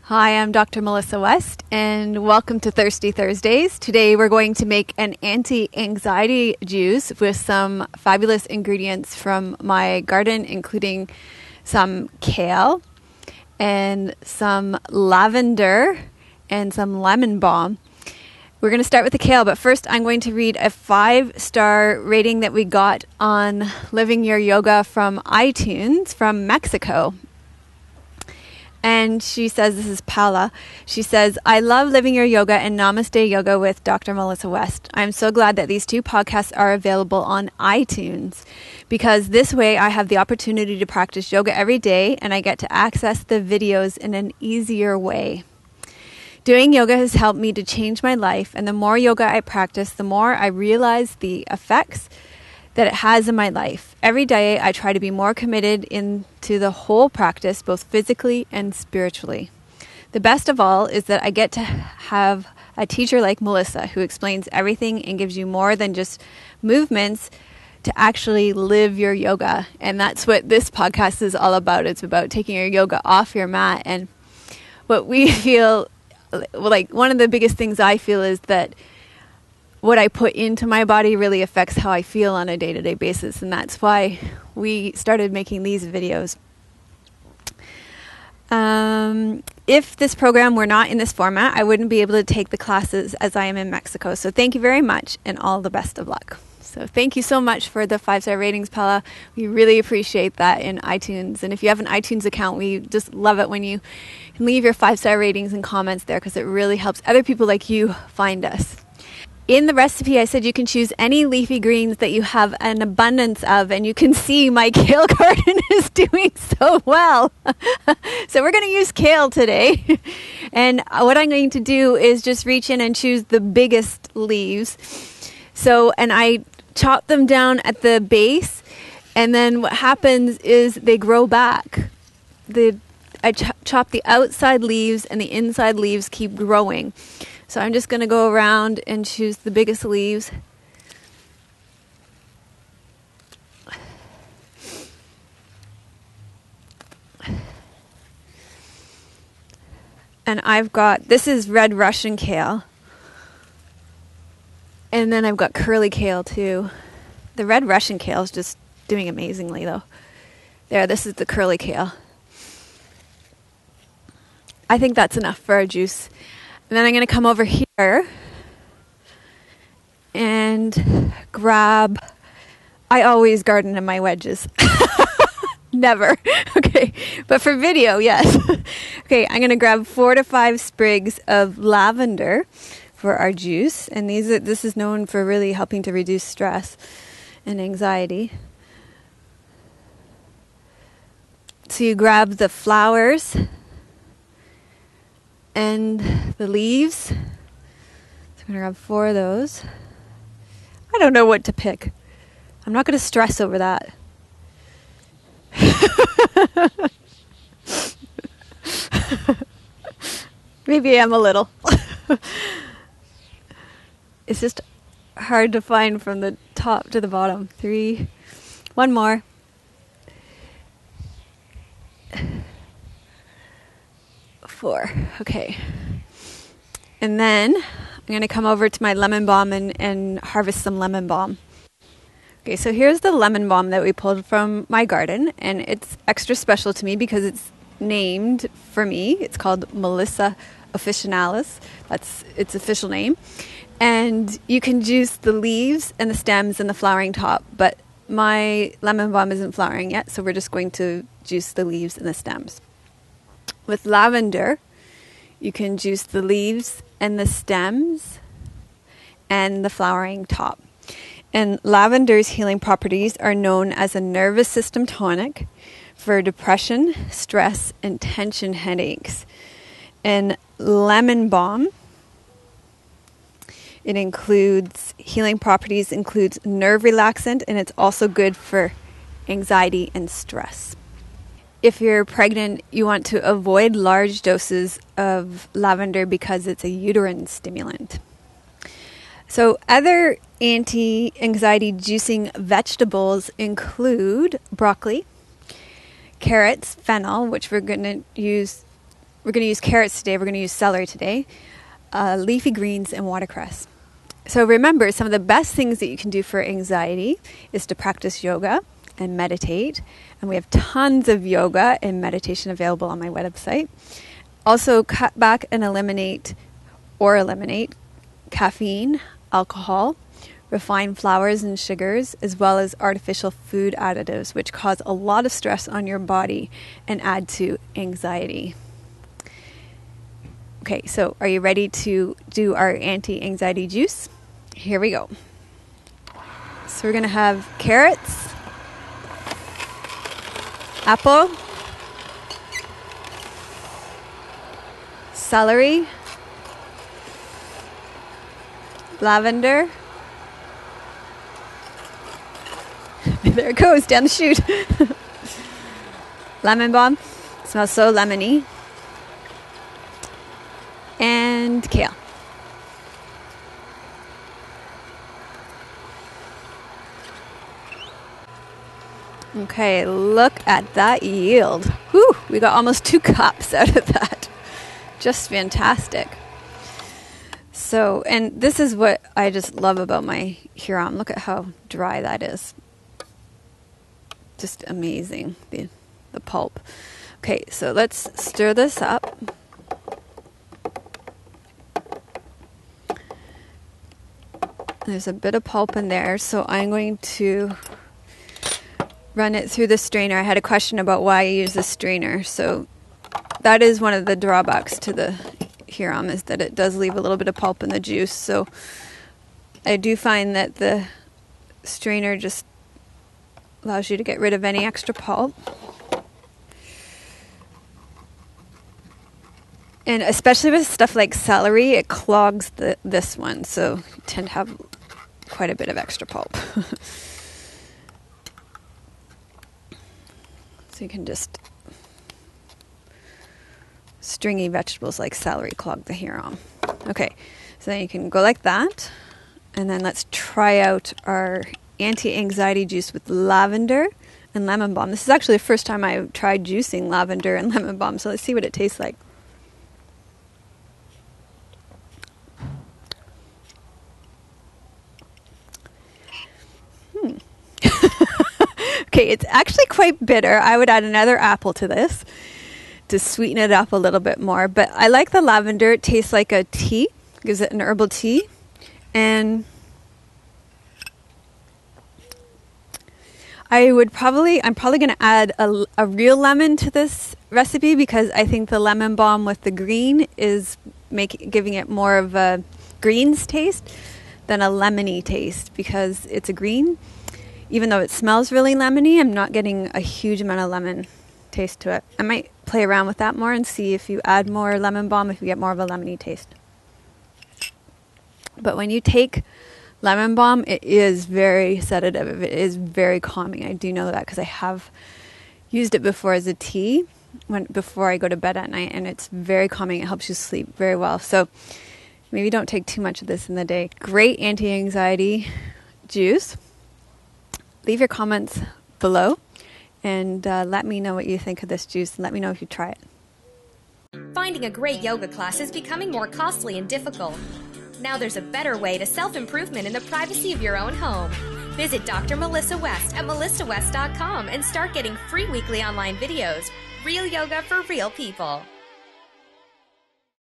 Hi, I'm Dr. Melissa West, and welcome to Thirsty Thursdays. Today we're going to make an anti-anxiety juice with some fabulous ingredients from my garden, including some kale and some lavender and some lemon balm. We're going to start with the kale, but first I'm going to read a 5-star rating that we got on Living Your Yoga from iTunes from Mexico. And she says, this is Paula. She says, I love Living Your Yoga and Namaste Yoga with Dr. Melissa West. I'm so glad that these two podcasts are available on iTunes because this way I have the opportunity to practice yoga every day and I get to access the videos in an easier way. Doing yoga has helped me to change my life, and the more yoga I practice, the more I realize the effects that it has in my life. Every day I try to be more committed into the whole practice, both physically and spiritually. The best of all is that I get to have a teacher like Melissa who explains everything and gives you more than just movements to actually live your yoga. And that's what this podcast is all about. It's about taking your yoga off your mat. And what we feel, like one of the biggest things I feel is that what I put into my body really affects how I feel on a day-to-day basis. And that's why we started making these videos. If this program were not in this format, I wouldn't be able to take the classes as I am in Mexico. So thank you very much and all the best of luck. So thank you so much for the 5-star ratings, Paula. We really appreciate that in iTunes. And if you have an iTunes account, we just love it when you can leave your 5-star ratings and comments there because it really helps other people like you find us. In the recipe, I said you can choose any leafy greens that you have an abundance of, and you can see my kale garden is doing so well. So we're going to use kale today. And what I'm going to do is just reach in and choose the biggest leaves. And I chop them down at the base, and then what happens is they grow back. I chop the outside leaves, and the inside leaves keep growing. So I'm just going to go around and choose the biggest leaves. And this is red Russian kale. And then I've got curly kale too. The red Russian kale is just doing amazingly though. There, this is the curly kale. I think that's enough for our juice. And then I'm going to come over here and grab, I always garden in my wedges. Never. Okay. But for video, yes. Okay. I'm going to grab 4 to 5 sprigs of lavender for our juice. And this is known for really helping to reduce stress and anxiety. So you grab the flowers and the leaves. So I'm going to grab 4 of those. I don't know what to pick. I'm not going to stress over that. Maybe I am a little. It's just hard to find from the top to the bottom. 3. 1 more. Okay. And then I'm going to come over to my lemon balm and harvest some lemon balm. Okay, so here's the lemon balm that we pulled from my garden, and it's extra special to me because it's named for me. It's called Melissa officinalis. That's its official name. And you can juice the leaves and the stems and the flowering top, but my lemon balm isn't flowering yet, so we're just going to juice the leaves and the stems. With lavender, you can juice the leaves and the stems and the flowering top. And lavender's healing properties are known as a nervous system tonic for depression, stress, and tension headaches. And lemon balm, it includes healing properties, includes nerve relaxant, and it's also good for anxiety and stress. If you're pregnant, you want to avoid large doses of lavender because it's a uterine stimulant. So other anti-anxiety juicing vegetables include broccoli, carrots, fennel, which we're going to use we're going to use carrots today. We're going to use celery today, leafy greens, and watercress. So remember, some of the best things that you can do for anxiety is to practice yoga and meditate. And we have tons of yoga and meditation available on my website. Also, cut back and eliminate caffeine, alcohol, refined flours and sugars, as well as artificial food additives, which cause a lot of stress on your body and add to anxiety. Okay, so are you ready to do our anti-anxiety juice? Here we go. So we're going to have carrots, apple, celery, lavender. There it goes, down the chute. Lemon balm. Smells so lemony. And kale. Okay, look at that yield. Whew, we got almost 2 cups out of that. Just fantastic. So, and this is what I just love about my Huron. Look at how dry that is. Just amazing, the pulp. Okay, so let's stir this up. There's a bit of pulp in there, so I'm going to run it through the strainer. I had a question about why I use the strainer. So that is one of the drawbacks to the Huron, is that it does leave a little bit of pulp in the juice. So I do find that the strainer just allows you to get rid of any extra pulp. And especially with stuff like celery, it clogs this one. So you tend to have quite a bit of extra pulp. So you can just, stringy vegetables like celery clog the Huron. Okay, so then you can go like that. And then let's try out our anti-anxiety juice with lavender and lemon balm. This is actually the first time I've tried juicing lavender and lemon balm, so let's see what it tastes like. Okay, it's actually quite bitter. I would add another apple to this to sweeten it up a little bit more. But I like the lavender. It tastes like a tea. Gives it an herbal tea. And I'm probably going to add a real lemon to this recipe, because I think the lemon balm with the green is giving it more of a greens taste than a lemony taste, because it's a green. Even though it smells really lemony, I'm not getting a huge amount of lemon taste to it. I might play around with that more and see if you add more lemon balm, if you get more of a lemony taste. But when you take lemon balm, it is very sedative. It is very calming. I do know that because I have used it before as a tea before I go to bed at night, and it's very calming. It helps you sleep very well. So maybe don't take too much of this in the day. Great anti-anxiety juice. Leave your comments below and let me know what you think of this juice, and let me know if you try it. Finding a great yoga class is becoming more costly and difficult. Now there's a better way to self-improvement in the privacy of your own home. Visit Dr. Melissa West at melissawest.com and start getting free weekly online videos. Real yoga for real people.